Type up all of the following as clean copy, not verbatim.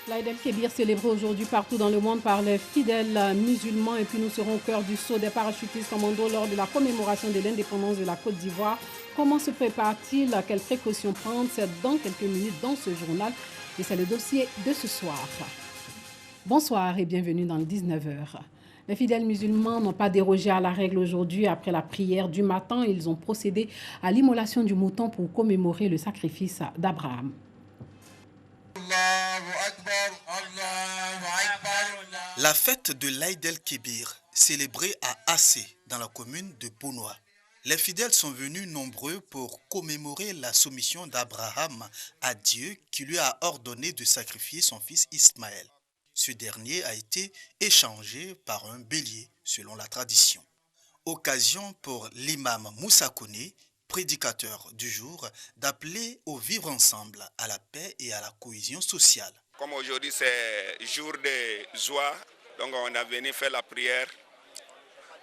L'Aïd el-Kébir célébré aujourd'hui partout dans le monde par les fidèles musulmans et puis nous serons au cœur du saut des parachutistes commandos lors de la commémoration de l'indépendance de la Côte d'Ivoire. Comment se prépare-t-il? Quelles précautions prendre? C'est dans quelques minutes dans ce journal et c'est le dossier de ce soir. Bonsoir et bienvenue dans le 19h. Les fidèles musulmans n'ont pas dérogé à la règle aujourd'hui. Après la prière du matin, ils ont procédé à l'immolation du mouton pour commémorer le sacrifice d'Abraham. La fête de l'Aïd el-Kébir, célébrée à Assé, dans la commune de Bonois. Les fidèles sont venus nombreux pour commémorer la soumission d'Abraham à Dieu qui lui a ordonné de sacrifier son fils Ismaël. Ce dernier a été échangé par un bélier, selon la tradition. Occasion pour l'imam Moussa Kone, prédicateur du jour, d'appeler au vivre ensemble, à la paix et à la cohésion sociale. Comme aujourd'hui c'est jour de joie, donc on est venu faire la prière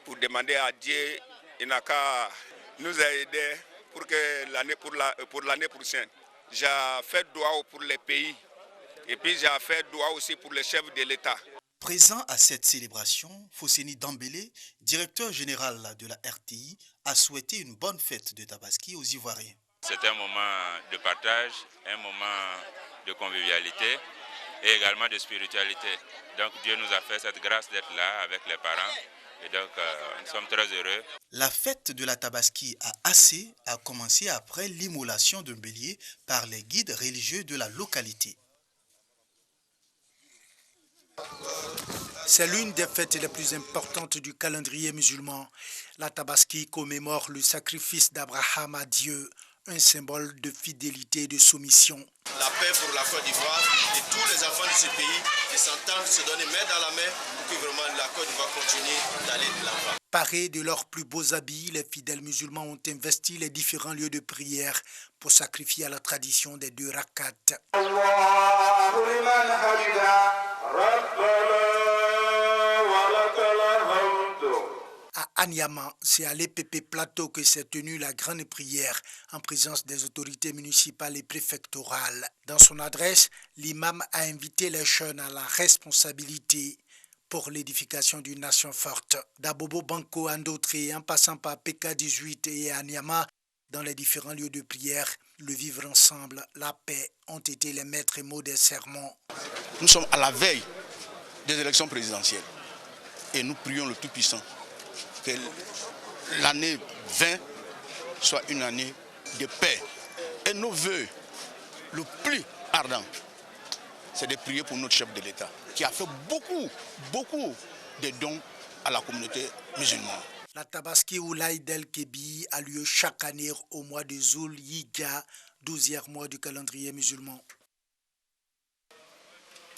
pour demander à Dieu, il n'a qu'à nous aider pour l'année prochaine. J'ai fait doua pour les pays et puis j'ai fait doua aussi pour les chefs de l'État. Présent à cette célébration, Fosseni Dambélé, directeur général de la RTI, a souhaité une bonne fête de Tabaski aux Ivoiriens. C'est un moment de partage, un moment de convivialité et également de spiritualité. Donc Dieu nous a fait cette grâce d'être là avec les parents et donc nous sommes très heureux. La fête de la Tabaski à Assé a commencé après l'immolation d'un bélier par les guides religieux de la localité. C'est l'une des fêtes les plus importantes du calendrier musulman. La Tabaski commémore le sacrifice d'Abraham à Dieu, un symbole de fidélité et de soumission. La paix pour la Côte d'Ivoire et tous les enfants de ce pays qui s'entendent se donner main dans la main pour que vraiment la Côte d'Ivoire continue d'aller de l'avant. Parés de leurs plus beaux habits, les fidèles musulmans ont investi les différents lieux de prière pour sacrifier à la tradition des 2 rakats. À Anyama, c'est à l'EPP Plateau que s'est tenue la grande prière en présence des autorités municipales et préfectorales. Dans son adresse, l'imam a invité les jeunes à la responsabilité pour l'édification d'une nation forte. D'Abobo Banco Andotré, en passant par PK18 et Anyama, dans les différents lieux de prière, le vivre ensemble, la paix ont été les maîtres mots des sermons. Nous sommes à la veille des élections présidentielles et nous prions le Tout-Puissant que l'année 20 soit une année de paix. Et nos vœux, le plus ardent, c'est de prier pour notre chef de l'État, qui a fait beaucoup de dons à la communauté musulmane. La Tabaski ou l'Aïd el-Kébir a lieu chaque année au mois de Zul Hijja, 12e mois du calendrier musulman.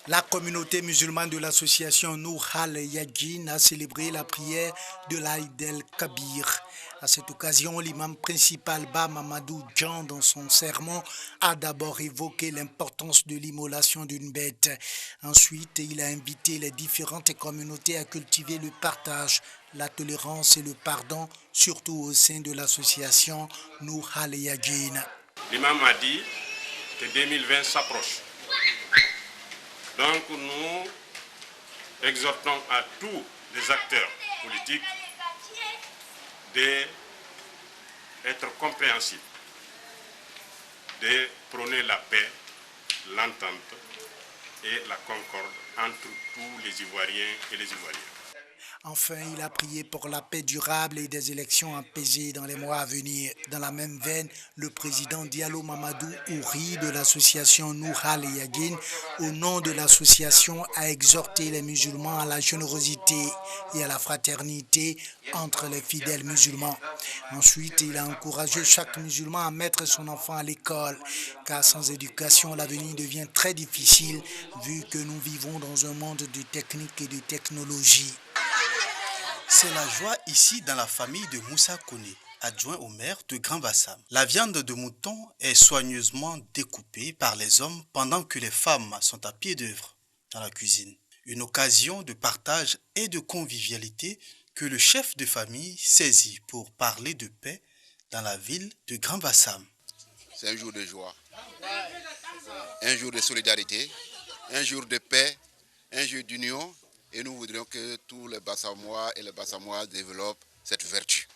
La communauté musulmane de l'association Nour al-Yadjin a célébré la prière de l'Aïd el-Kabir. À cette occasion, l'imam principal Ba Mamadou Djan, dans son sermon, a d'abord évoqué l'importance de l'immolation d'une bête. Ensuite, il a invité les différentes communautés à cultiver le partage, la tolérance et le pardon, surtout au sein de l'association Nour al-Yadjin. L'imam a dit que 2020 s'approche. Donc nous exhortons à tous les acteurs politiques d'être compréhensifs, de prôner la paix, l'entente et la concorde entre tous les Ivoiriens et les Ivoiriens. Enfin, il a prié pour la paix durable et des élections apaisées dans les mois à venir. Dans la même veine, le président Diallo Mamadou Ouri de l'association Nour al-Yadjin, au nom de l'association, a exhorté les musulmans à la générosité et à la fraternité entre les fidèles musulmans. Ensuite, il a encouragé chaque musulman à mettre son enfant à l'école, car sans éducation, l'avenir devient très difficile vu que nous vivons dans un monde de technique et de technologie. C'est la joie ici dans la famille de Moussa Kone, adjoint au maire de Grand Bassam. La viande de mouton est soigneusement découpée par les hommes pendant que les femmes sont à pied d'œuvre dans la cuisine. Une occasion de partage et de convivialité que le chef de famille saisit pour parler de paix dans la ville de Grand Bassam. C'est un jour de joie, un jour de solidarité, un jour de paix, un jour d'union, et nous voudrions que tous les Bassamois et les Bassamoises développent cette vertu.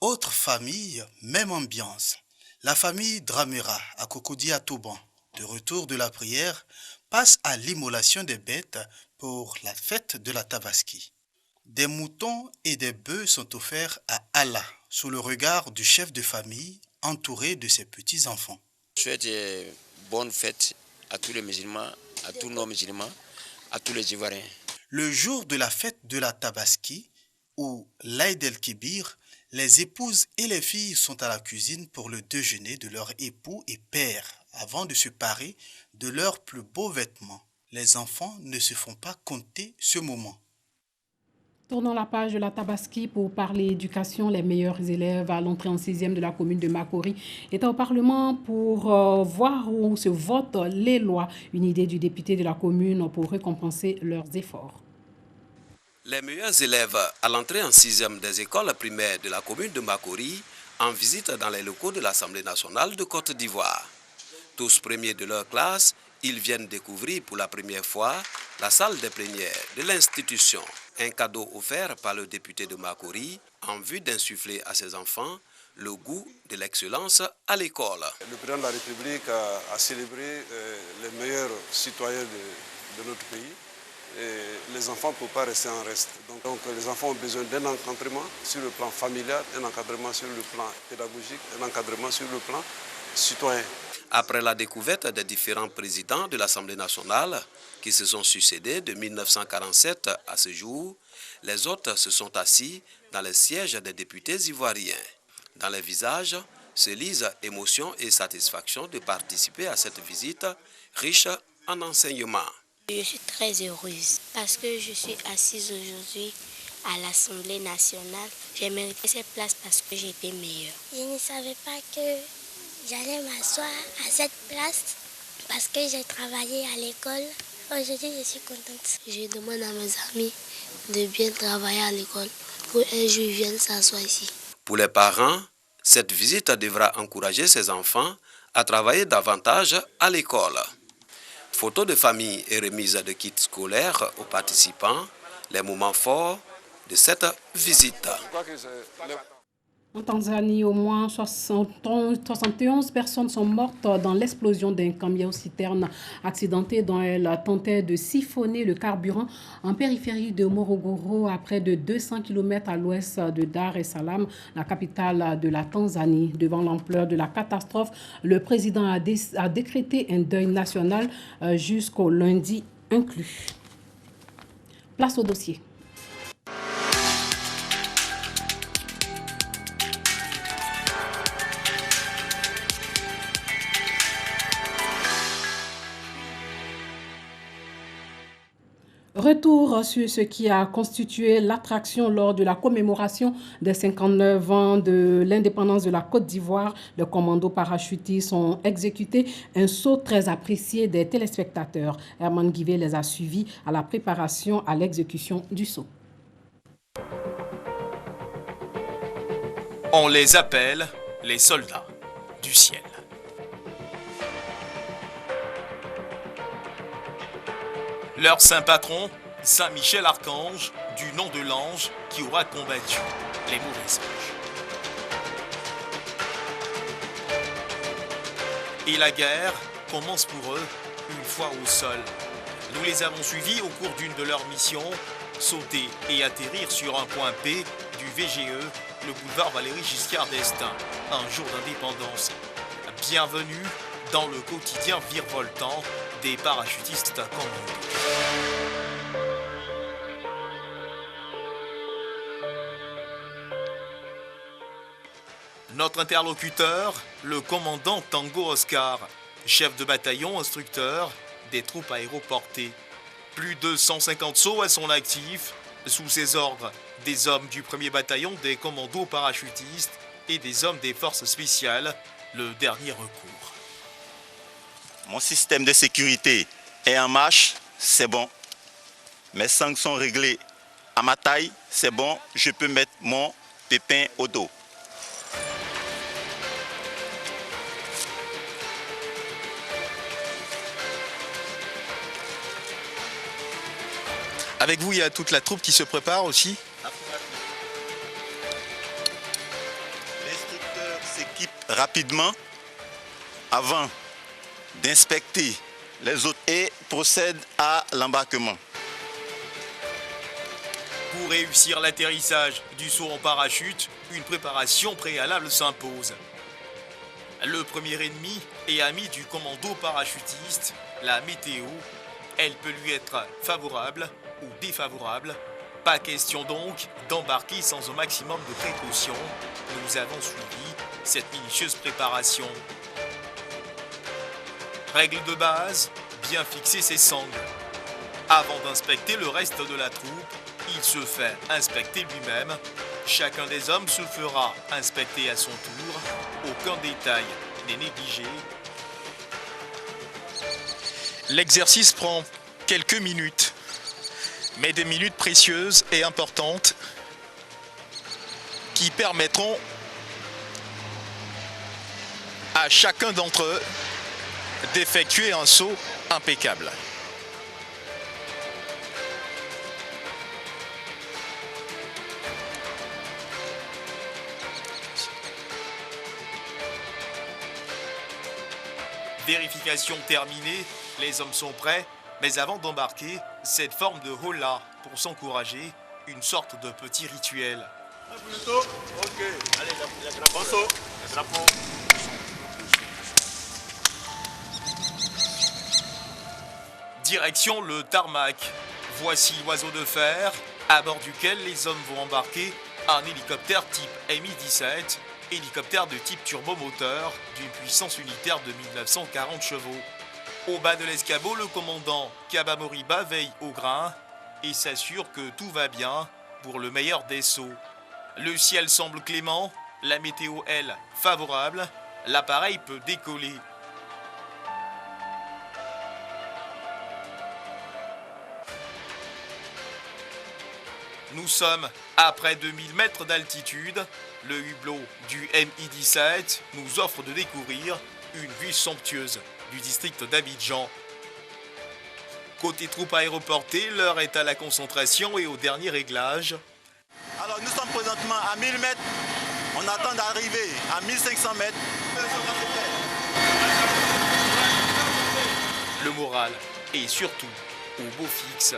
Autre famille, même ambiance. La famille Dramera à Cocody à Touban, de retour de la prière, passe à l'immolation des bêtes pour la fête de la Tabaski. Des moutons et des bœufs sont offerts à Allah, sous le regard du chef de famille, entouré de ses petits-enfants. Je souhaite bonne fête à tous les musulmans, à tous nos musulmans, à tous les Ivoiriens. Le jour de la fête de la Tabaski, ou l'Aïd el-Kébir, les épouses et les filles sont à la cuisine pour le déjeuner de leur époux et père, avant de se parer de leurs plus beaux vêtements. Les enfants ne se font pas compter ce moment. Tournons la page de la Tabaski pour parler éducation. Les meilleurs élèves à l'entrée en 6e de la commune de Makori étaient au Parlement pour voir où se votent les lois. Une idée du député de la commune pour récompenser leurs efforts. Les meilleurs élèves à l'entrée en 6e des écoles primaires de la commune de Makori en visite dans les locaux de l'Assemblée nationale de Côte d'Ivoire. Tous premiers de leur classe, ils viennent découvrir pour la première fois la salle des plénières de l'institution. Un cadeau offert par le député de Makori en vue d'insuffler à ses enfants le goût de l'excellence à l'école. Le président de la République a célébré les meilleurs citoyens de notre pays. Et les enfants ne peuvent pas rester en reste. Donc les enfants ont besoin d'un encadrement sur le plan familial, un encadrement sur le plan pédagogique, un encadrement sur le plan citoyen. Après la découverte des différents présidents de l'Assemblée nationale qui se sont succédés de 1947 à ce jour, les hôtes se sont assis dans les sièges des députés ivoiriens. Dans les visages se lisent émotion et satisfaction de participer à cette visite riche en enseignements. Je suis très heureuse parce que je suis assise aujourd'hui à l'Assemblée nationale. J'ai mérité cette place parce que j'étais meilleure. Je ne savais pas que j'allais m'asseoir à cette place parce que j'ai travaillé à l'école. Aujourd'hui, je suis contente. Je demande à mes amis de bien travailler à l'école pour un jour ils viennent s'asseoir ici. Pour les parents, cette visite devra encourager ses enfants à travailler davantage à l'école. Photos de famille et remise de kits scolaires aux participants, les moments forts de cette visite. En Tanzanie, au moins 71 personnes sont mortes dans l'explosion d'un camion-citerne accidenté dont elle tentait de siphonner le carburant en périphérie de Morogoro à près de 200 km à l'ouest de Dar es Salaam, la capitale de la Tanzanie. Devant l'ampleur de la catastrophe, le président a décrété un deuil national jusqu'au lundi inclus. Place au dossier. Retour sur ce qui a constitué l'attraction lors de la commémoration des 59 ans de l'indépendance de la Côte d'Ivoire. Les commandos parachutistes ont exécuté un saut très apprécié des téléspectateurs. Herman Guivet les a suivis à la préparation à l'exécution du saut. On les appelle les soldats du ciel. Leur saint patron, Saint Michel Archange, du nom de l'ange qui aura combattu les mauvais anges. Et la guerre commence pour eux une fois au sol. Nous les avons suivis au cours d'une de leurs missions, sauter et atterrir sur un point P du VGE, le boulevard Valéry Giscard d'Estaing, un jour d'indépendance. Bienvenue dans le quotidien virevoltant des parachutistes commando. Notre interlocuteur, le commandant Tango Oscar, chef de bataillon instructeur des troupes aéroportées. Plus de 150 sauts à son actif, sous ses ordres, des hommes du 1er bataillon des commandos parachutistes et des hommes des forces spéciales, le dernier recours. Mon système de sécurité est en marche, c'est bon. Mes sangles sont réglées à ma taille, c'est bon, je peux mettre mon pépin au dos. Avec vous, il y a toute la troupe qui se prépare aussi? L'instructeur s'équipe rapidement avant d'inspecter les autres et procède à l'embarquement. Pour réussir l'atterrissage du saut en parachute, une préparation préalable s'impose. Le premier ennemi et ami du commando parachutiste, la météo, elle peut lui être favorable ou défavorable. Pas question donc d'embarquer sans un maximum de précautions. Nous avons suivi cette minutieuse préparation. Règle de base, bien fixer ses sangles. Avant d'inspecter le reste de la troupe, il se fait inspecter lui-même. Chacun des hommes se fera inspecter à son tour. Aucun détail n'est négligé. L'exercice prend quelques minutes, mais des minutes précieuses et importantes qui permettront à chacun d'entre eux d'effectuer un saut impeccable. Vérification terminée, les hommes sont prêts, mais avant d'embarquer, cette forme de hola pour s'encourager, une sorte de petit rituel. Ok, allez, le drapeau. Le drapeau. Direction le tarmac. Voici l'oiseau de fer, à bord duquel les hommes vont embarquer un hélicoptère type Mi-17, hélicoptère de type turbomoteur d'une puissance unitaire de 1940 chevaux. Au bas de l'escabeau, le commandant Kaba Moriba veille au grain et s'assure que tout va bien pour le meilleur des sauts. Le ciel semble clément, la météo, elle, favorable, l'appareil peut décoller. Nous sommes à près de 1000 mètres d'altitude. Le hublot du Mi-17 nous offre de découvrir une vue somptueuse du district d'Abidjan. Côté troupe aéroportée, l'heure est à la concentration et au dernier réglage. Alors nous sommes présentement à 1000 mètres. On attend d'arriver à 1500 mètres. Le moral et surtout au beau fixe.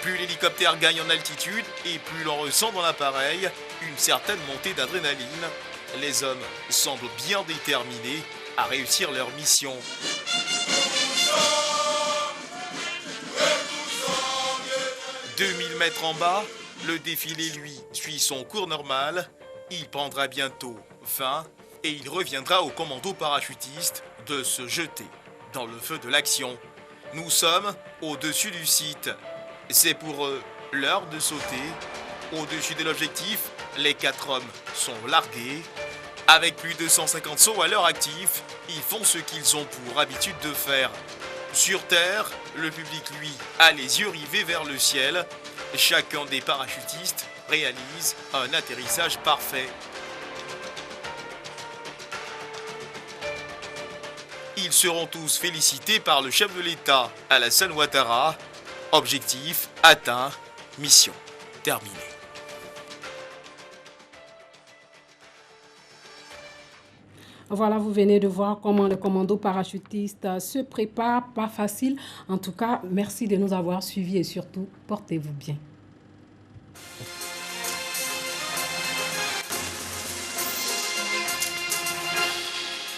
Plus l'hélicoptère gagne en altitude et plus l'on ressent dans l'appareil une certaine montée d'adrénaline. Les hommes semblent bien déterminés à réussir leur mission. « 2000 mètres en bas, le défilé, lui, suit son cours normal. Il prendra bientôt fin et il reviendra au commando parachutiste de se jeter dans le feu de l'action. Nous sommes au-dessus du site. C'est pour eux l'heure de sauter. Au-dessus de l'objectif, les 4 hommes sont largués. Avec plus de 150 sauts à leur actif, ils font ce qu'ils ont pour habitude de faire. Sur Terre, le public, lui, a les yeux rivés vers le ciel. Chacun des parachutistes réalise un atterrissage parfait. Ils seront tous félicités par le chef de l'État, Alassane Ouattara. Objectif atteint, mission terminée. Voilà, vous venez de voir comment le commando parachutiste se prépare. Pas facile. En tout cas, merci de nous avoir suivis et surtout, portez-vous bien.